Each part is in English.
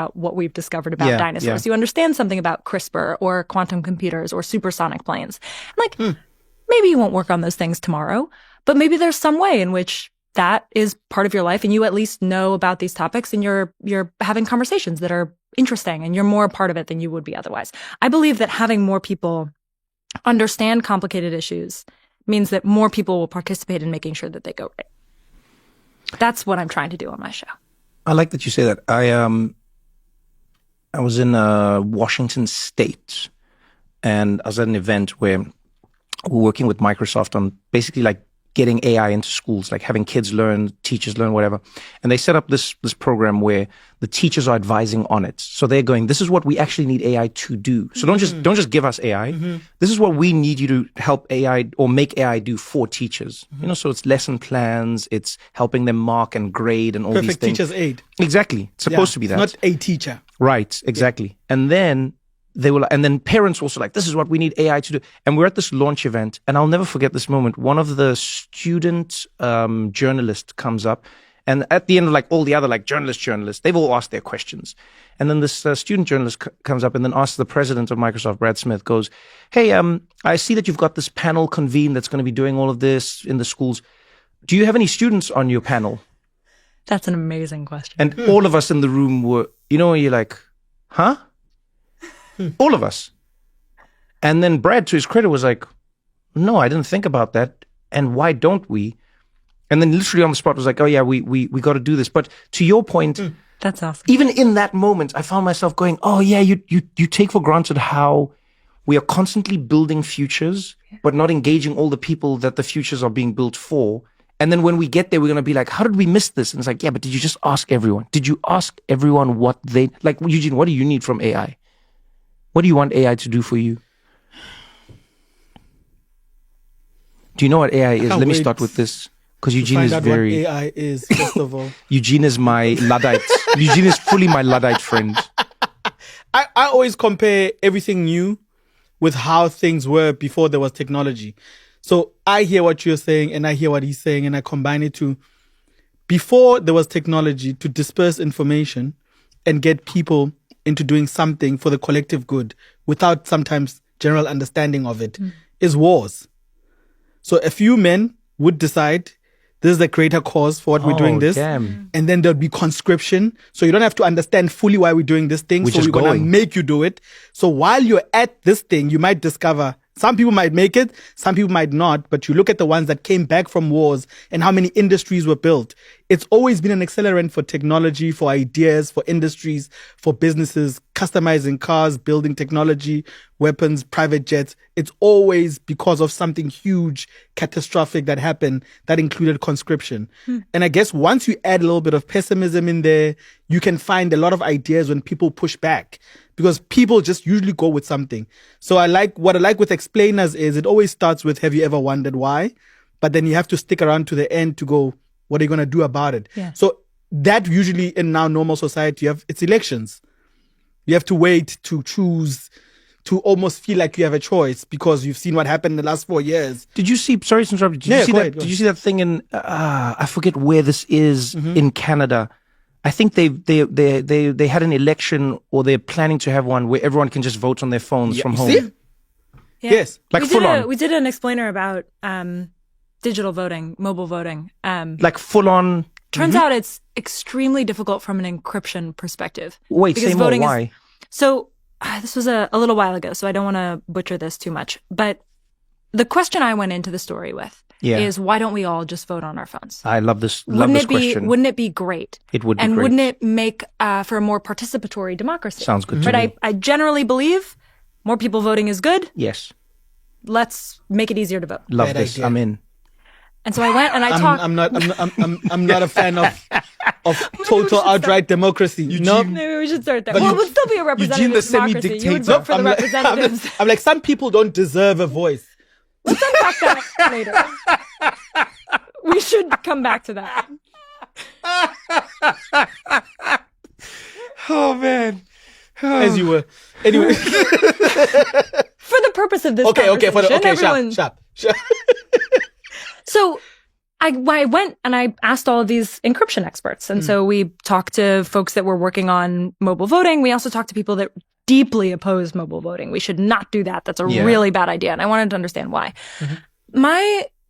what we've discovered about dinosaurs. You understand something about CRISPR or quantum computers or supersonic planes. Like, maybe you won't work on those things tomorrow, but maybe there's some way in which that is part of your life and you at least know about these topics and you're having conversations that are interesting and you're more a part of it than you would be otherwise. I believe that having more people understand complicated issues means that more people will participate in making sure that they go right. That's what I'm trying to do on my show. I like that you say that. I was in Washington State, and I was at an event where we're working with Microsoft on basically like getting AI into schools, like having kids learn, teachers learn, whatever. And they set up this program where the teachers are advising on it. So they're going, this is what we actually need AI to do. So don't just give us AI. This is what we need you to help AI or make AI do for teachers. You know, so it's lesson plans, it's helping them mark and grade and all these things. Perfect teacher's aid. Exactly. It's supposed to be that. Not a teacher. Right, exactly. And then and then parents also like, this is what we need AI to do. And we're at this launch event, and I'll never forget this moment. One of the student journalists comes up, and at the end of like all the other like journalists, they've all asked their questions. And then this student journalist comes up and then asks the president of Microsoft, Brad Smith, goes, hey, I see that you've got this panel convened that's going to be doing all of this in the schools. Do you have any students on your panel? That's an amazing question. And all of us in the room were, you know, you're like, huh? All of us. And then Brad, to his credit, was like, no, I didn't think about that. And why don't we? And then literally on the spot was like, oh yeah, we got to do this. But to your point, that's awesome. Even in that moment, I found myself going, oh yeah, you take for granted how we are constantly building futures, but not engaging all the people that the futures are being built for. And then when we get there, we're going to be like, how did we miss this? And it's like, yeah, but did you just ask everyone? Did you ask everyone what they, like, Eugene, what do you need from AI? What do you want AI to do for you? Do you know what AI is? Let me start with this. Because Eugene is very... what AI is, first of all. Eugene is my Luddite. Eugene is fully my Luddite friend. I always compare everything new with how things were before there was technology. So I hear what you're saying and I hear what he's saying and I combine it to before there was technology to disperse information and get people into doing something for the collective good without sometimes general understanding of it is wars. So a few men would decide this is the greater cause for what we're doing this. Damn. And then there'll be conscription. So you don't have to understand fully why we're doing this thing. So we're going to make you do it. So while you're at this thing, you might discover some people might make it, some people might not, but you look at the ones that came back from wars and how many industries were built. It's always been an accelerant for technology, for ideas, for industries, for businesses, customizing cars, building technology, weapons, private jets. It's always because of something huge, catastrophic that happened that included conscription. And I guess once you add a little bit of pessimism in there, you can find a lot of ideas when people push back. Because people just usually go with something. So what I like with explainers is it always starts with, have you ever wondered why? But then you have to stick around to the end to go, what are you going to do about it? Yeah. So that usually in now normal society, it's elections. You have to wait to choose, to almost feel like you have a choice because you've seen what happened in the last 4 years. Did you see, sorry to interrupt, did you see that thing in, I forget where this is in Canada. I think they had an election or they're planning to have one where everyone can just vote on their phones from home. See? Yeah. Yes. Like full on. We did an explainer about digital voting, mobile voting. Like full on. Turns out it's extremely difficult from an encryption perspective. Wait, say more, why? This was a little while ago, so I don't want to butcher this too much. But the question I went into the story with is why don't we all just vote on our phones? I love this. Question. Wouldn't it be great? It would be and great. Wouldn't it make for a more participatory democracy? Sounds good to me. But I generally believe more people voting is good. Yes. Let's make it easier to vote. Love Bad this. Idea. I'm in. And so I went and I talked. I'm not a fan of total outright democracy. No, maybe we should start there. Well, it would still be a representative democracy. You would vote for the representatives. I'm like, some people don't deserve a voice. Let's unpack that later. We should come back to that. Oh, man. As you were. Anyway. For the purpose of this conversation. Sharp. So I went and I asked all of these encryption experts. And so we talked to folks that were working on mobile voting. We also talked to people that deeply opposed mobile voting. We should not do that. That's a really bad idea. And I wanted to understand why.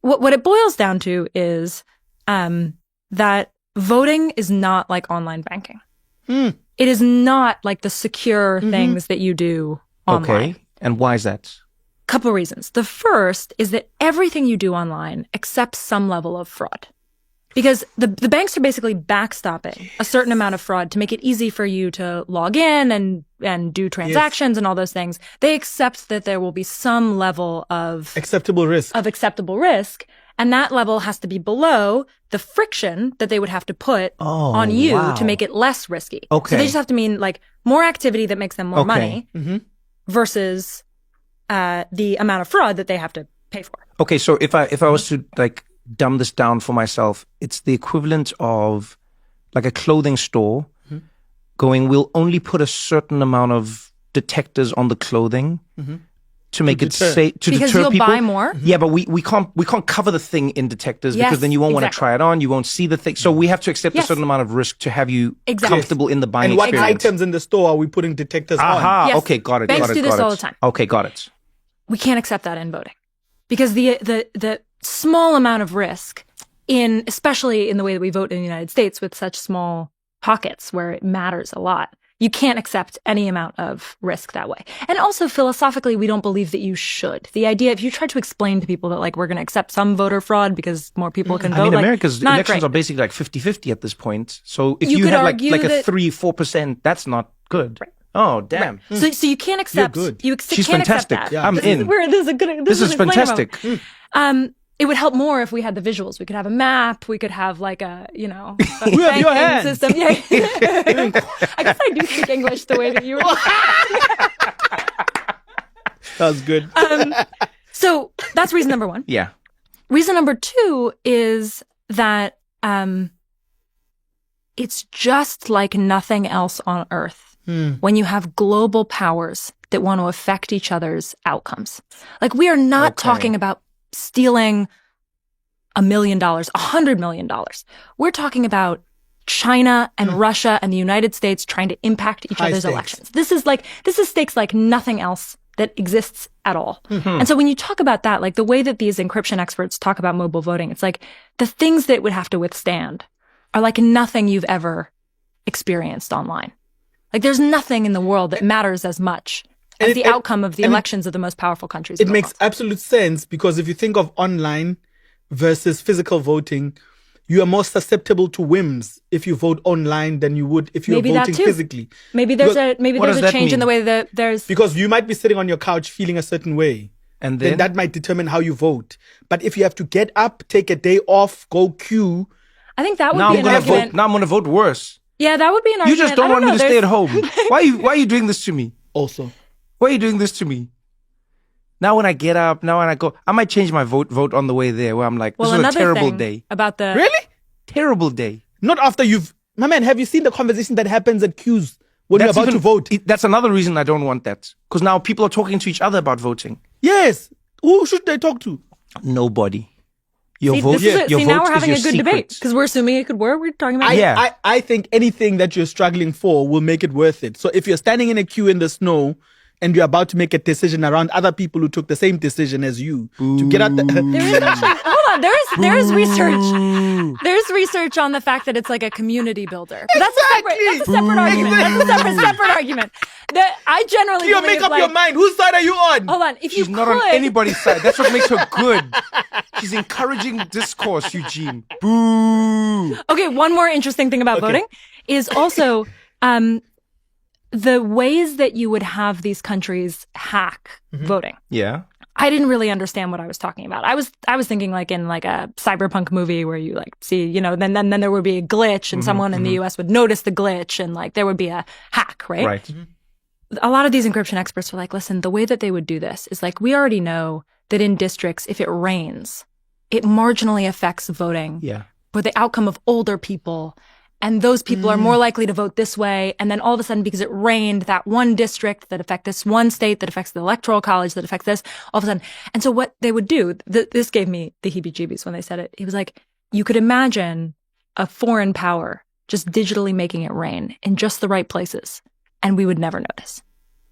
What it boils down to is that voting is not like online banking. It is not like the secure things that you do online. Okay. And why is that? Couple reasons. The first is that everything you do online accepts some level of fraud. Because the banks are basically backstopping a certain amount of fraud to make it easy for you to log in and do transactions and all those things. They accept that there will be some level of acceptable risk. And that level has to be below the friction that they would have to put on you to make it less risky. Okay. So they just have to mean like more activity that makes them more money versus the amount of fraud that they have to pay for. Okay, so if I was to like dumb this down for myself, it's the equivalent of like a clothing store going, we'll only put a certain amount of detectors on the clothing to make it safe to because deter you'll people. Buy more. Yeah, but we can't cover the thing in detectors because then you won't want to try it on. You won't see the thing. So we have to accept a certain amount of risk to have you comfortable in the buying experience. And what items in the store are we putting detectors on? Yes. Okay, got it. Banks do this all the time. Okay, got it. We can't accept that in voting because the small amount of risk especially in the way that we vote in the United States with such small pockets where it matters a lot. You can't accept any amount of risk that way. And also philosophically, we don't believe that you should. The idea, if you try to explain to people that like, we're going to accept some voter fraud because more people can vote. I mean, America's elections are basically like 50-50 at this point. So if you have like a 3-4%, that's not good. Right. Oh, damn. Right. So you can't accept. She's can't fantastic. Accept that. Yeah. I'm in. This is fantastic. It would help more if we had the visuals. We could have a map. We could have like a banking system. Yeah. I guess I do speak English the way that you were. That was good. So that's reason number one. Yeah. Reason number two is that it's just like nothing else on Earth when you have global powers that want to affect each other's outcomes. Like we are not talking about stealing $1 million, $100 million. We're talking about China and Russia and the United States trying to impact each other's elections. This is stakes like nothing else that exists at all. And so when you talk about that, like the way that these encryption experts talk about mobile voting, it's like the things that it would have to withstand are like nothing you've ever experienced online. Like there's nothing in the world that matters as much as the outcome of the elections of the most powerful countries in the world. It makes absolute sense because if you think of online versus physical voting, you are more susceptible to whims if you vote online than you would if you're voting physically. Maybe there's a change in the way that there's... Because you might be sitting on your couch feeling a certain way. And then that might determine how you vote. But if you have to get up, take a day off, go queue... I think that would be an argument. Now I'm going to vote worse. Yeah, that would be an argument. You just don't want me to stay at home. Why are you doing this to me? Also. Why are you doing this to me? Now when I get up, now when I go, I might change my vote on the way there where I'm like, this is a terrible day. Really? Terrible day. Not after my man, have you seen the conversation that happens at queues when you're about to vote? That's another reason I don't want that. Because now people are talking to each other about voting. Yes. Who should they talk to? Nobody. Your now vote we're having a good secret. Debate because we're assuming it could work. We're talking about I think anything that you're struggling for will make it worth it. So if you're standing in a queue in the snow and you're about to make a decision around other people who took the same decision as you to get out there is research. There's research on the fact that it's like a community builder. But that's a separate argument. That's a separate argument. I generally you make up your mind. Whose side are you on? Hold on. She's not on anybody's side. That's what makes her good. She's encouraging discourse, Eugene. Boo. Okay, one more interesting thing about voting is also the ways that you would have these countries hack voting. Yeah. I didn't really understand what I was talking about. I was thinking like in like a cyberpunk movie where you like see, then there would be a glitch and someone in the US would notice the glitch and like there would be a hack, right? Right. A lot of these encryption experts were like, listen, the way that they would do this is like, we already know that in districts, if it rains, it marginally affects voting. Yeah. But the outcome of older people, and those people are more likely to vote this way. And then all of a sudden, because it rained, that one district that affects this one state, that affects the electoral college, that affects this, all of a sudden. And so what they would do, this gave me the heebie-jeebies when they said it. He was like, you could imagine a foreign power just digitally making it rain in just the right places, and we would never notice.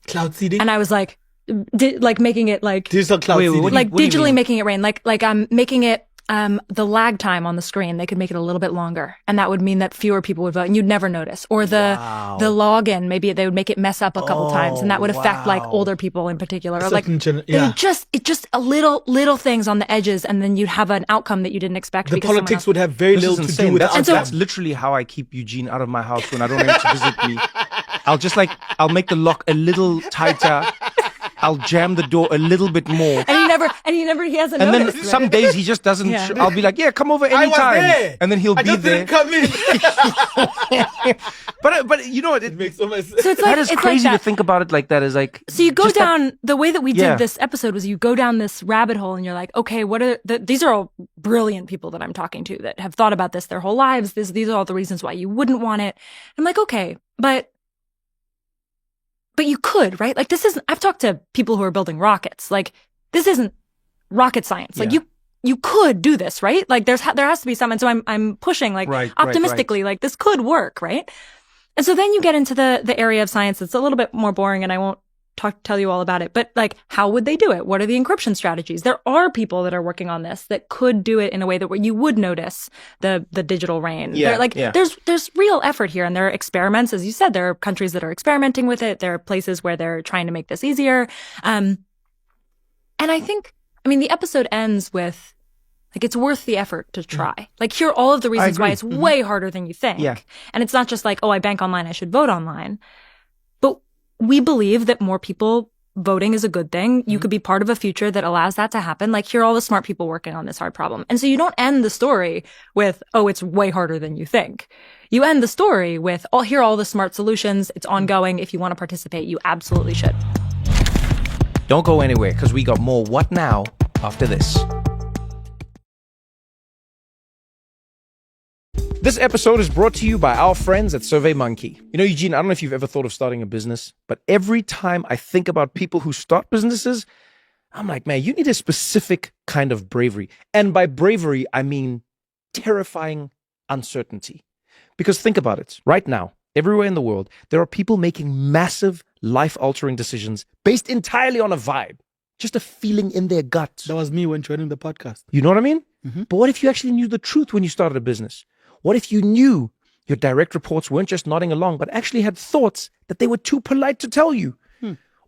Cloud seeding? And I was like, making it like digital cloud seeding. Like digitally making it rain. Like I'm making it the lag time on the screen. They could make it a little bit longer, and that would mean that fewer people would vote, and you'd never notice. Or the login, maybe they would make it mess up a couple times, and that would affect like older people in particular. Or like just a little things on the edges, and then you'd have an outcome that you didn't expect. The politics would have very little to do with that. That's literally how I keep Eugene out of my house when I don't want him to visit me. I'll make the lock a little tighter. I'll jam the door a little bit more. And he hasn't and noticed. Then some days he just doesn't. Yeah. I'll be like, yeah, come over anytime. And then he'll be there. Didn't come in. but you know what? It makes so much sense. So that is crazy to think about it like that. Is like. So you go down, the way that we did this episode was you go down this rabbit hole and you're like, okay, these are all brilliant people that I'm talking to that have thought about this their whole lives. These are all the reasons why you wouldn't want it. I'm like, okay, but you could, right? Like this isn't, I've talked to people who are building rockets. Like this isn't rocket science. Like you could do this, right? Like there has to be some. And so I'm pushing like optimistically, like this could work, right? And so then you get into the area of science that's a little bit more boring, and I won't tell you all about it, but like, how would they do it? What are the encryption strategies? There are people that are working on this that could do it in a way that where you would notice the digital rain. There's real effort here, and there are experiments. As you said, there are countries that are experimenting with it. There are places where they're trying to make this easier. And I think, the episode ends with, like, it's worth the effort to try. Like, here are all of the reasons why it's way harder than you think. Yeah. And it's not just like, oh, I bank online, I should vote online. But we believe that more people voting is a good thing. You could be part of a future that allows that to happen. Like, here are all the smart people working on this hard problem. And so you don't end the story with, oh, it's way harder than you think. You end the story with, oh, here are all the smart solutions. It's ongoing. If you want to participate, you absolutely should. Don't go anywhere, because we got more What Now after this. This episode is brought to you by our friends at SurveyMonkey. You know, Eugene, I don't know if you've ever thought of starting a business, but every time I think about people who start businesses, I'm like, man, you need a specific kind of bravery. And by bravery, I mean terrifying uncertainty. Because think about it. Right now, everywhere in the world, there are people making massive life-altering decisions based entirely on a vibe, just a feeling in their gut. That was me when joining the podcast. You know what I mean? Mm-hmm. But what if you actually knew the truth when you started a business? What if you knew your direct reports weren't just nodding along, but actually had thoughts that they were too polite to tell you?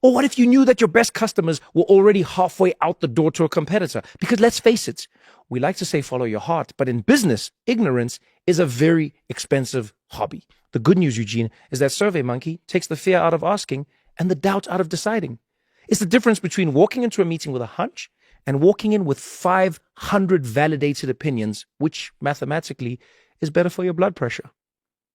Or what if you knew that your best customers were already halfway out the door to a competitor? Because let's face it, we like to say follow your heart, but in business, ignorance is a very expensive hobby. The good news, Eugene, is that SurveyMonkey takes the fear out of asking and the doubt out of deciding. It's the difference between walking into a meeting with a hunch and walking in with 500 validated opinions, which mathematically is better for your blood pressure.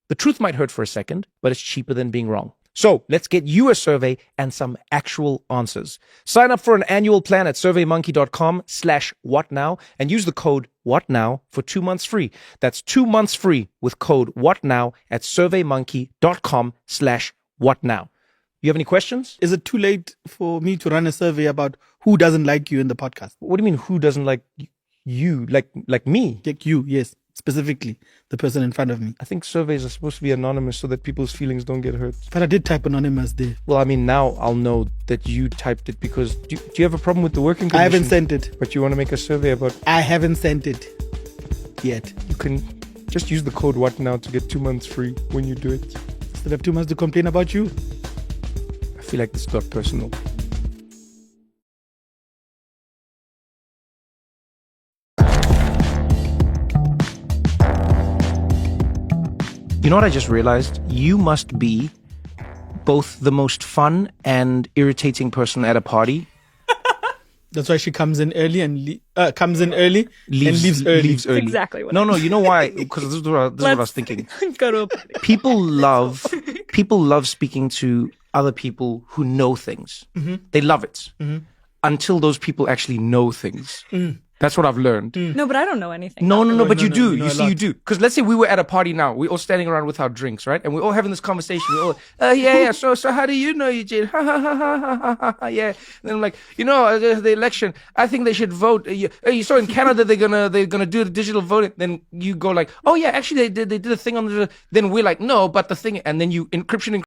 The truth might hurt for a second, but it's cheaper than being wrong. So let's get you a survey and some actual answers. Sign up for an annual plan at surveymonkey.com/whatnow and use the code WhatNow for 2 months free. That's 2 months free with code WhatNow at surveymonkey.com/whatnow. You have any questions? Is it too late for me to run a survey about who doesn't like you in the podcast? What do you mean, who doesn't like you? Like me? Like you, yes. Specifically, the person in front of me. I think surveys are supposed to be anonymous so that people's feelings don't get hurt. But I did type anonymous there. Well, I mean, now I'll know that you typed it because... Do you have a problem with the working condition? I haven't sent it. But you want to make a survey about... I haven't sent it yet. You can just use the code WhatNow to get 2 months free when you do it. Instead of 2 months to complain about you. I feel like this got personal. You know what I just realized? You must be both the most fun and irritating person at a party. That's why she comes in early and leaves early. Leaves early. Exactly what No, you know why? Because this is what I was thinking. Go to a party. People love speaking to other people who know things. Mm-hmm. They love it until those people actually know things. That's what I've learned. No, but I don't know anything. No, but you do. You see, you do. Because let's say we were at a party now. We're all standing around with our drinks, right? And we're all having this conversation. We're all, yeah. So how do you know, Eugene? Ha, ha, ha, ha, ha, ha, ha, yeah. And then I'm like, the election, I think they should vote. You saw in Canada, they're gonna do the digital voting. Then you go like, oh yeah, actually they did a thing on the, then we're like, no, but the thing, and then you encryption